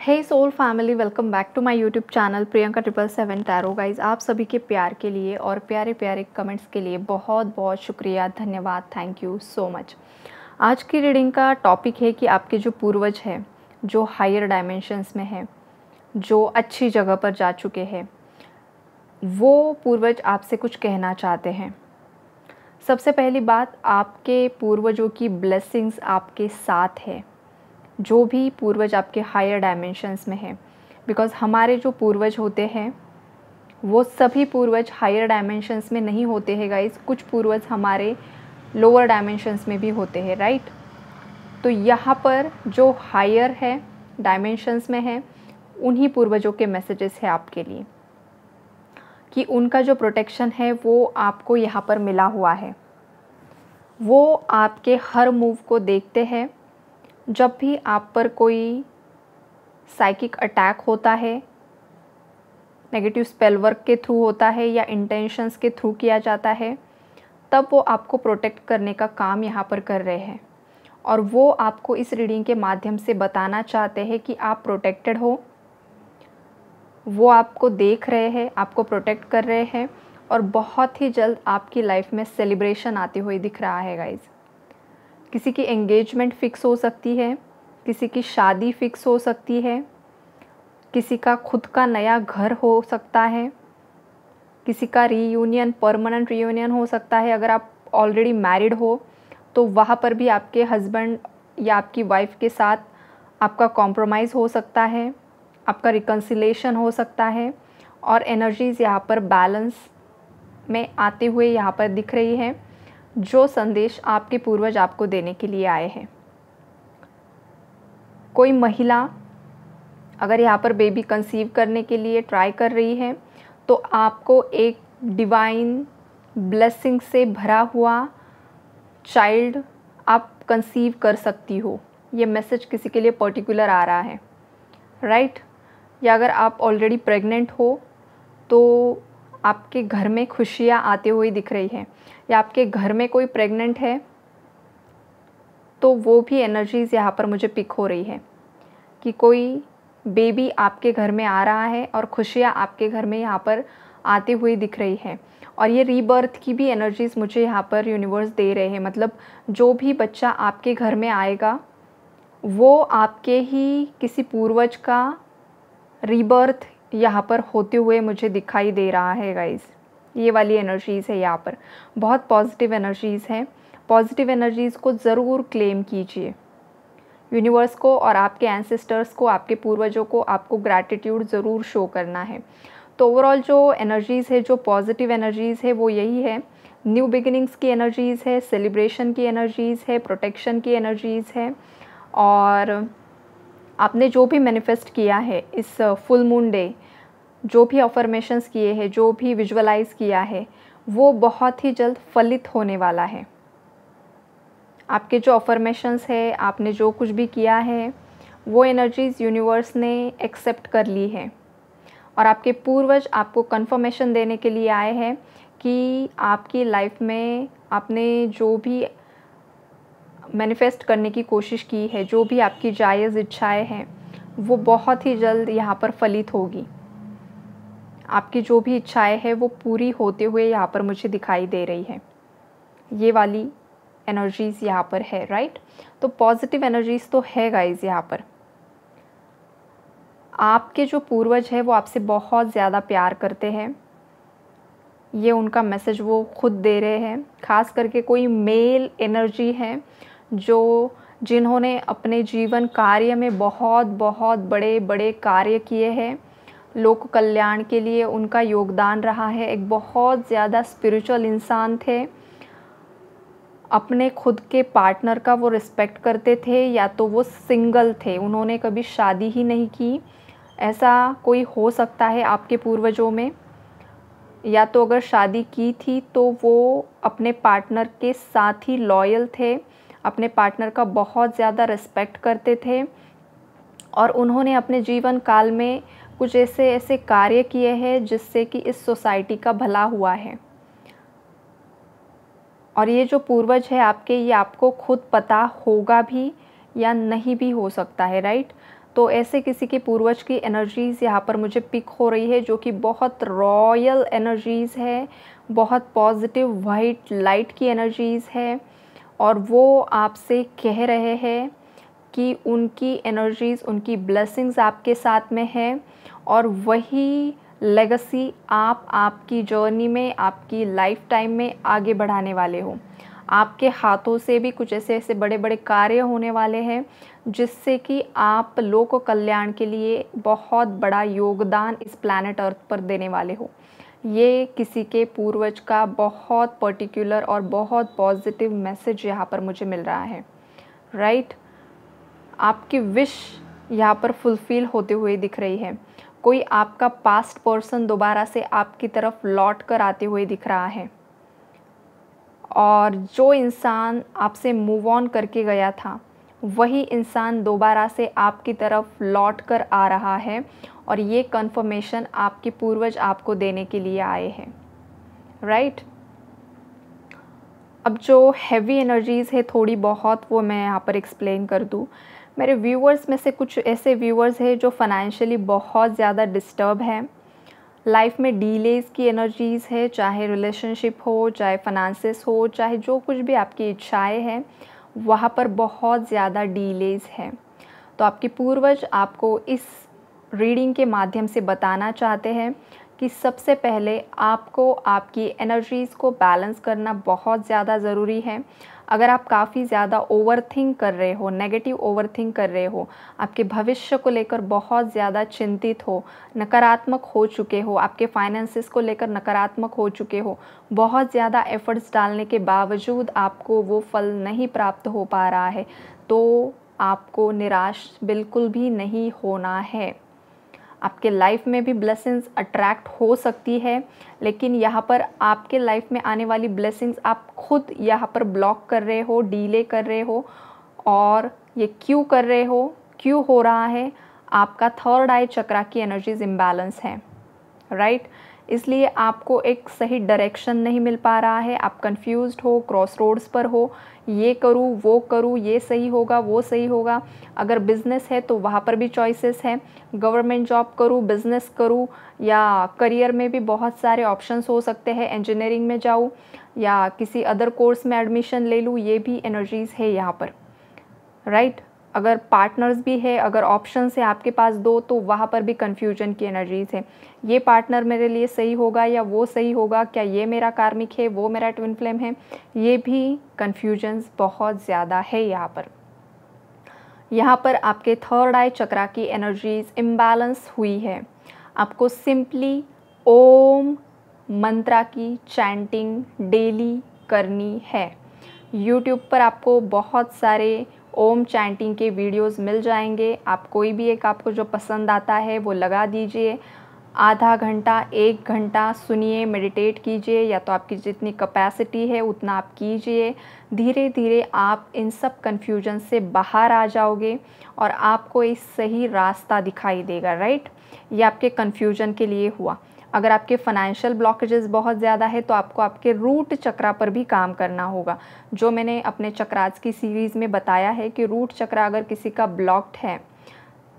Hey soul family, welcome back to my YouTube channel Priyanka 777 tarot. Guys, आप सभी के प्यार के लिए और प्यारे प्यारे कमेंट्स के लिए बहुत बहुत शुक्रिया, धन्यवाद, थैंक यू सो मच। आज की रीडिंग का टॉपिक है कि आपके जो पूर्वज हैं, जो हायर डायमेंशंस में हैं, जो अच्छी जगह पर जा चुके हैं, वो पूर्वज आपसे कुछ कहना चाहते हैं। सबसे पहली बात, आपके पूर्वजों की ब्लेसिंग्स आपके साथ है, जो भी पूर्वज आपके हायर डायमेंशंस में हैं। बिकॉज़ हमारे जो पूर्वज होते हैं वो सभी पूर्वज हायर डायमेंशंस में नहीं होते हैं गाइस, कुछ पूर्वज हमारे लोअर डायमेंशंस में भी होते हैं, राइट। तो यहाँ पर जो हायर है डायमेंशंस में है, उन्हीं पूर्वजों के मैसेजेस है आपके लिए कि उनका जो प्रोटेक्शन है वो आपको यहाँ पर मिला हुआ है। वो आपके हर मूव को देखते हैं। जब भी आप पर कोई साइकिक अटैक होता है, नेगेटिव स्पेल वर्क के थ्रू होता है या इंटेंशंस के थ्रू किया जाता है, तब वो आपको प्रोटेक्ट करने का काम यहाँ पर कर रहे हैं। और वो आपको इस रीडिंग के माध्यम से बताना चाहते हैं कि आप प्रोटेक्टेड हो। वो आपको देख रहे हैं, आपको प्रोटेक्ट कर रहे हैं और बहुत ही जल्द आपकी लाइफ में सेलिब्रेशन आती हुई दिख रहा है गाइज। किसी की एंगेजमेंट फ़िक्स हो सकती है, किसी की शादी फ़िक्स हो सकती है, किसी का खुद का नया घर हो सकता है, किसी का रीयूनियन, परमानेंट रीयूनियन हो सकता है। अगर आप ऑलरेडी मैरिड हो तो वहाँ पर भी आपके हस्बैंड या आपकी वाइफ के साथ आपका कॉम्प्रोमाइज़ हो सकता है, आपका रिकन्सिलेशन हो सकता है। और एनर्जीज़ यहाँ पर बैलेंस में आते हुए यहाँ पर दिख रही है, जो संदेश आपके पूर्वज आपको देने के लिए आए हैं। कोई महिला अगर यहाँ पर बेबी कंसीव करने के लिए ट्राई कर रही है तो आपको एक डिवाइन ब्लेसिंग से भरा हुआ चाइल्ड आप कंसीव कर सकती हो। ये मैसेज किसी के लिए पर्टिकुलर आ रहा है, राइट। या अगर आप ऑलरेडी प्रेग्नेंट हो तो आपके घर में खुशियाँ आते हुए दिख रही हैं, या आपके घर में कोई प्रेग्नेंट है तो वो भी एनर्जीज़ यहाँ पर मुझे पिक हो रही है कि कोई बेबी आपके घर में आ रहा है और खुशियाँ आपके घर में यहाँ पर आती हुई दिख रही है। और ये रीबर्थ की भी एनर्जीज़ मुझे यहाँ पर यूनिवर्स दे रहे हैं। मतलब जो भी बच्चा आपके घर में आएगा वो आपके ही किसी पूर्वज का रीबर्थ यहाँ पर होते हुए मुझे दिखाई दे रहा है गाइज़। ये वाली एनर्जीज़ है यहाँ पर, बहुत पॉजिटिव एनर्जीज़ हैं। पॉजिटिव एनर्जीज़ को ज़रूर क्लेम कीजिए। यूनिवर्स को और आपके एंसेस्टर्स को, आपके पूर्वजों को आपको ग्रैटिट्यूड ज़रूर शो करना है। तो ओवरऑल जो एनर्जीज़ है, जो पॉजिटिव एनर्जीज़ है, वो यही है। न्यू बिगिनिंग्स की एनर्जीज़ है, सेलिब्रेशन की एनर्जीज़ है, प्रोटेक्शन की एनर्जीज़ है। और आपने जो भी मैनिफेस्ट किया है इस फुल मून डे, जो भी अफर्मेशंस किए हैं, जो भी विजुअलाइज़ किया है, वो बहुत ही जल्द फलित होने वाला है। आपके जो अफर्मेशंस है, आपने जो कुछ भी किया है, वो एनर्जीज़ यूनिवर्स ने एक्सेप्ट कर ली है। और आपके पूर्वज आपको कंफर्मेशन देने के लिए आए हैं कि आपकी लाइफ में आपने जो भी मैनिफेस्ट करने की कोशिश की है, जो भी आपकी जायज़ इच्छाएं हैं, वो बहुत ही जल्द यहाँ पर फलित होगी। आपकी जो भी इच्छाएं हैं वो पूरी होते हुए यहाँ पर मुझे दिखाई दे रही है। ये वाली एनर्जीज़ यहाँ पर है, राइट। तो पॉजिटिव एनर्जीज़ तो है गाइज़। यहाँ पर आपके जो पूर्वज है वो आपसे बहुत ज़्यादा प्यार करते हैं। ये उनका मैसेज वो खुद दे रहे हैं। ख़ास करके कोई मेल एनर्जी है जिन्होंने अपने जीवन कार्य में बहुत बहुत बड़े बड़े कार्य किए हैं। लोक कल्याण के लिए उनका योगदान रहा है। एक बहुत ज़्यादा स्पिरिचुअल इंसान थे। अपने खुद के पार्टनर का वो रिस्पेक्ट करते थे, या तो वो सिंगल थे, उन्होंने कभी शादी ही नहीं की। ऐसा कोई हो सकता है आपके पूर्वजों में। या तो अगर शादी की थी तो वो अपने पार्टनर के साथ ही लॉयल थे, अपने पार्टनर का बहुत ज़्यादा रिस्पेक्ट करते थे। और उन्होंने अपने जीवन काल में कुछ ऐसे ऐसे कार्य किए हैं जिससे कि इस सोसाइटी का भला हुआ है। और ये जो पूर्वज है आपके, ये आपको खुद पता होगा भी या नहीं भी हो सकता है, राइट। तो ऐसे किसी के पूर्वज की एनर्जीज़ यहाँ पर मुझे पिक हो रही है, जो कि बहुत रॉयल एनर्जीज़ है, बहुत पॉजिटिव वाइट लाइट की एनर्जीज़ है। और वो आपसे कह रहे हैं कि उनकी एनर्जीज़, उनकी ब्लेसिंग्स आपके साथ में है, और वही लेगेसी आप आपकी जर्नी में, आपकी लाइफ टाइम में आगे बढ़ाने वाले हो। आपके हाथों से भी कुछ ऐसे ऐसे बड़े बड़े कार्य होने वाले हैं जिससे कि आप लोक कल्याण के लिए बहुत बड़ा योगदान इस प्लैनेट अर्थ पर देने वाले हो। ये किसी के पूर्वज का बहुत पर्टिकुलर और बहुत पॉजिटिव मैसेज यहाँ पर मुझे मिल रहा है, राइट। आपकी विश यहाँ पर फुलफ़िल होते हुए दिख रही है। कोई आपका पास्ट पर्सन दोबारा से आपकी तरफ लौट कर आते हुए दिख रहा है, और जो इंसान आपसे मूव ऑन करके गया था वही इंसान दोबारा से आपकी तरफ लौट कर आ रहा है, और ये कन्फर्मेशन आपके पूर्वज आपको देने के लिए आए हैं, राइट। अब जो हैवी एनर्जीज़ है थोड़ी बहुत, वो मैं यहाँ पर एक्सप्लेन कर दूँ। मेरे व्यूअर्स में से कुछ ऐसे व्यूअर्स हैं जो फाइनेंशियली बहुत ज़्यादा डिस्टर्ब हैं, लाइफ में डीलेज़ की एनर्जीज़ है, चाहे रिलेशनशिप हो, चाहे फाइनेंसेस हो, चाहे जो कुछ भी आपकी इच्छाएं हैं, वहाँ पर बहुत ज़्यादा डीलेज़ हैं। तो आपके पूर्वज आपको इस रीडिंग के माध्यम से बताना चाहते हैं कि सबसे पहले आपको आपकी एनर्जीज़ को बैलेंस करना बहुत ज़्यादा ज़रूरी है। अगर आप काफ़ी ज़्यादा ओवरथिंक कर रहे हो, नेगेटिव ओवरथिंक कर रहे हो, आपके भविष्य को लेकर बहुत ज़्यादा चिंतित हो, नकारात्मक हो चुके हो, आपके फाइनेंसेस को लेकर नकारात्मक हो चुके हो, बहुत ज़्यादा एफ़र्ट्स डालने के बावजूद आपको वो फल नहीं प्राप्त हो पा रहा है, तो आपको निराश बिल्कुल भी नहीं होना है। आपके लाइफ में भी ब्लेसिंग्स अट्रैक्ट हो सकती है, लेकिन यहाँ पर आपके लाइफ में आने वाली ब्लेसिंग्स आप खुद यहाँ पर ब्लॉक कर रहे हो, डीले कर रहे हो। और ये क्यों कर रहे हो, क्यों हो रहा है? आपका थर्ड आई चक्रा की एनर्जीज इम्बैलेंस है, राइट। इसलिए आपको एक सही डायरेक्शन नहीं मिल पा रहा है, आप कंफ्यूज्ड हो, क्रॉस रोड्स पर हो, ये करूँ वो करूँ, ये सही होगा वो सही होगा। अगर बिज़नेस है तो वहाँ पर भी चॉइसेस हैं, गवर्नमेंट जॉब करूँ, बिज़नेस करूँ, या करियर में भी बहुत सारे ऑप्शंस हो सकते हैं, इंजीनियरिंग में जाऊँ या किसी अदर कोर्स में एडमिशन ले लूँ, ये भी एनर्जीज़ है यहाँ पर, राइट। अगर पार्टनर्स भी है, अगर ऑप्शंस है आपके पास दो, तो वहाँ पर भी कन्फ्यूजन की एनर्जीज़ है। ये पार्टनर मेरे लिए सही होगा या वो सही होगा, क्या ये मेरा कार्मिक है, वो मेरा ट्विन फ्लेम है, ये भी कन्फ्यूजन्स बहुत ज़्यादा है यहाँ पर। यहाँ पर आपके थर्ड आई चक्रा की एनर्जीज़ इम्बैलेंस हुई है। आपको सिंपली ओम मंत्रा की चैंटिंग डेली करनी है। यूट्यूब पर आपको बहुत सारे ओम चैंटिंग के वीडियोस मिल जाएंगे। आप कोई भी एक आपको जो पसंद आता है वो लगा दीजिए, आधा घंटा 1 घंटा सुनिए, मेडिटेट कीजिए, या तो आपकी जितनी कैपेसिटी है उतना आप कीजिए। धीरे धीरे आप इन सब कन्फ्यूजन से बाहर आ जाओगे और आपको एक सही रास्ता दिखाई देगा, राइट। ये आपके कन्फ्यूजन के लिए हुआ। अगर आपके फाइनेंशियल ब्लॉकेजेस बहुत ज़्यादा है तो आपको आपके रूट चक्रा पर भी काम करना होगा। जो मैंने अपने चक्रास की सीरीज़ में बताया है कि रूट चक्रा अगर किसी का ब्लॉक्ड है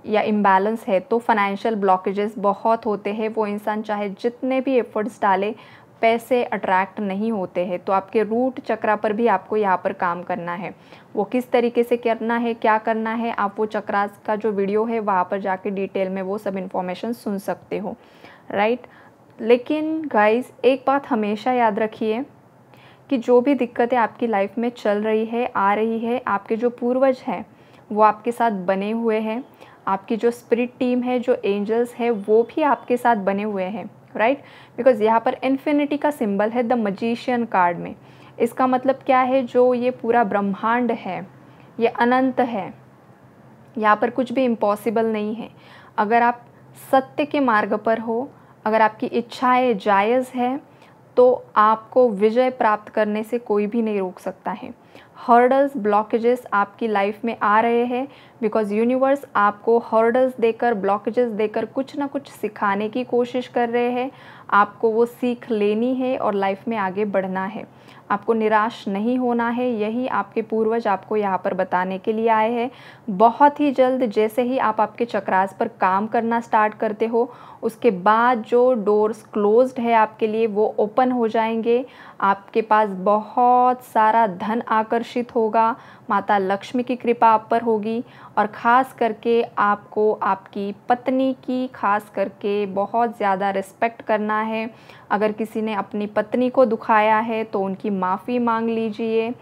या इम्बैलेंस है तो फाइनेंशियल ब्लॉकेजेस बहुत होते हैं। वो इंसान चाहे जितने भी एफर्ट्स डाले, पैसे अट्रैक्ट नहीं होते हैं। तो आपके रूट चक्रा पर भी आपको यहाँ पर काम करना है। वो किस तरीके से करना है, क्या करना है, आप वो चक्रास का जो वीडियो है वहाँ पर जाके डिटेल में वो सब इन्फॉर्मेशन सुन सकते हो, राइट। लेकिन गाइस एक बात हमेशा याद रखिए कि जो भी दिक्कतें आपकी लाइफ में चल रही है, आ रही है, आपके जो पूर्वज हैं वो आपके साथ बने हुए हैं। आपकी जो स्पिरिट टीम है, जो एंजल्स है, वो भी आपके साथ बने हुए हैं, राइट। बिकॉज़ यहाँ पर इन्फिनिटी का सिंबल है द मजीशियन कार्ड में। इसका मतलब क्या है, जो ये पूरा ब्रह्मांड है ये अनंत है, यहाँ पर कुछ भी इम्पॉसिबल नहीं है। अगर आप सत्य के मार्ग पर हो, अगर आपकी इच्छाएं जायज़ है, तो आपको विजय प्राप्त करने से कोई भी नहीं रोक सकता है। हर्डल्स, ब्लॉकेजेस आपकी लाइफ में आ रहे हैं बिकॉज़ यूनिवर्स आपको हर्डल्स देकर, ब्लॉकेजेस देकर कुछ ना कुछ सिखाने की कोशिश कर रहे हैं। आपको वो सीख लेनी है और लाइफ में आगे बढ़ना है। आपको निराश नहीं होना है, यही आपके पूर्वज आपको यहाँ पर बताने के लिए आए हैं। बहुत ही जल्द जैसे ही आप आपके चक्रास पर काम करना स्टार्ट करते हो, उसके बाद जो डोर्स क्लोज्ड है आपके लिए वो ओपन हो जाएंगे। आपके पास बहुत सारा धन आकर्षित होगा, माता लक्ष्मी की कृपा आप पर होगी और ख़ास करके आपको आपकी पत्नी की ख़ास करके बहुत ज़्यादा रिस्पेक्ट करना है। अगर किसी ने अपनी पत्नी को दुखाया है तो उनकी माफ़ी मांग लीजिए,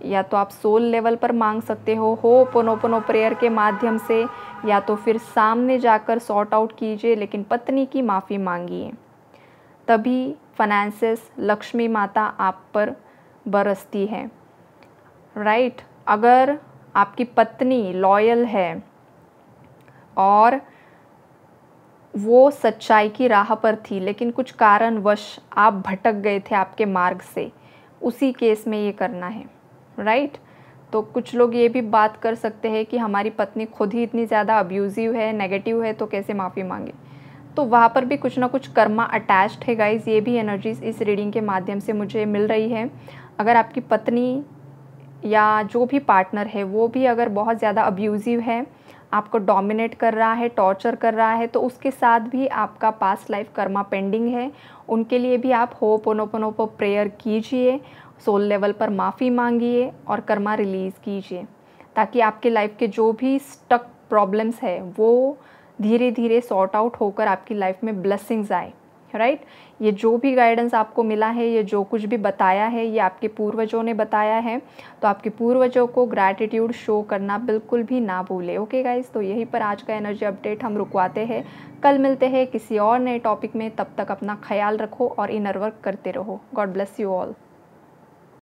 या तो आप सोल लेवल पर मांग सकते हो होपोनोपोनो प्रेयर के माध्यम से, या तो फिर सामने जाकर सॉर्ट आउट कीजिए, लेकिन पत्नी की माफ़ी मांगिए, तभी फाइनेंसेस लक्ष्मी माता आप पर बरसती है, राइट। अगर आपकी पत्नी लॉयल है और वो सच्चाई की राह पर थी, लेकिन कुछ कारणवश आप भटक गए थे आपके मार्ग से, उसी केस में ये करना है, राइट। तो कुछ लोग ये भी बात कर सकते हैं कि हमारी पत्नी खुद ही इतनी ज़्यादा अब्यूज़िव है, नेगेटिव है, तो कैसे माफ़ी मांगे। तो वहाँ पर भी कुछ ना कुछ कर्मा अटैच्ड है गाइज़। ये भी एनर्जीज़ इस रीडिंग के माध्यम से मुझे मिल रही है। अगर आपकी पत्नी या जो भी पार्टनर है वो भी अगर बहुत ज़्यादा अब्यूज़िव है, आपको डोमिनेट कर रहा है, टॉर्चर कर रहा है, तो उसके साथ भी आपका पास्ट लाइफ कर्मा पेंडिंग है। उनके लिए भी आप होपोनोपोनो प्रेयर कीजिए, सोल लेवल पर माफ़ी मांगिए और कर्मा रिलीज़ कीजिए, ताकि आपके लाइफ के जो भी स्टक प्रॉब्लम्स है वो धीरे धीरे सॉर्ट आउट होकर आपकी लाइफ में ब्लेसिंग्स आए, राइट। ये जो भी गाइडेंस आपको मिला है, ये जो कुछ भी बताया है, ये आपके पूर्वजों ने बताया है, तो आपके पूर्वजों को ग्रैटिट्यूड शो करना बिल्कुल भी ना भूले। ओके गाइस, तो यहीं पर आज का एनर्जी अपडेट हम रुकवाते हैं। कल मिलते हैं किसी और नए टॉपिक में, तब तक अपना ख्याल रखो और इनर वर्क करते रहो। God bless you all.